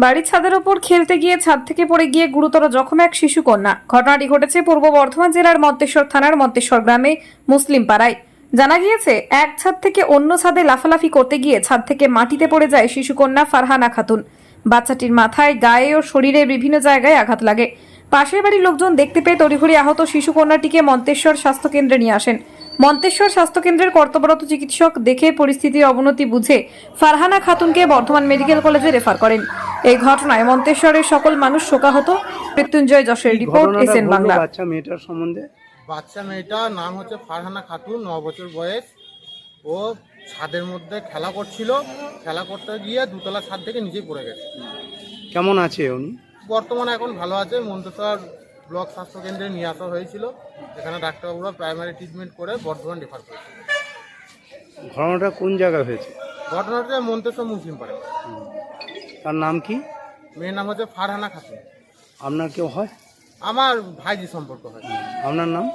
বাড়ির ছাদের ওপর খেলতে গিয়ে ছাদ থেকে পড়ে গিয়ে গুরুতর জখম এক শিশু কন্যা। ঘটনাটি ঘটেছে পূর্ব বর্ধমান জেলার মন্তেশ্বর থানার মন্তেশ্বর গ্রামে মুসলিম পাড়ায়। জানা গিয়েছে, এক ছাদ থেকে অন্য ছাদে লাফালাফি করতে গিয়ে ছাদ থেকে মাটিতে পড়ে যায় শিশুকন্যা ফারহানা খাতুন। বাচ্চাটির মাথায়, গায়ে ও শরীরের বিভিন্ন জায়গায় আঘাত লাগে। পাশের বাড়ির লোকজন দেখতে পেয়ে তড়িঘড়ি আহত শিশুকন্যাটিকে মন্তেশ্বর স্বাস্থ্যকেন্দ্রে নিয়ে আসেন। মন্তেশ্বর স্বাস্থ্যকেন্দ্রের কর্তব্যরত চিকিৎসক দেখে পরিস্থিতির অবনতি বুঝে ফারহানা খাতুনকে বর্ধমান মেডিকেল কলেজে রেফার করেন। এই ঘটনায় মন্তেশ্বরের সকল মানুষ শোকাহত। মৃত্যুঞ্জয় যশের রিপোর্ট, এসএন বাংলা। বাচ্চা মেয়েটার সম্বন্ধে বাচ্চা মেয়েটার নাম হচ্ছে ফারহানা খাতুন, 9 বছর বয়স। ও ছাদের মধ্যে খেলা করছিল, খেলা করতে গিয়ে দুতলা ছাদ থেকে নিচেই পড়ে গেছে। কেমন আছে উনি? বর্তমানে এখন ভালো আছে। মন্তেশ্বর ব্লক স্বাস্থ্যকেন্দ্রে নিয়ে আসা হয়েছিল। এখানে ডাক্তারবাবুরা প্রাইমারি ট্রিটমেন্ট করে বর্ধমান রেফার করেছিল। ঘটনাটা কোন জায়গায় হয়েছে? ঘটনাটা মন্তেশ্বর মুসলিম পাড়া। তার নাম কি? মেয়ের নাম হচ্ছে ফারহানা খাতুন। আপনার কেউ হয়? আমার ভাইজি সম্পর্ক হয়। আপনার নাম?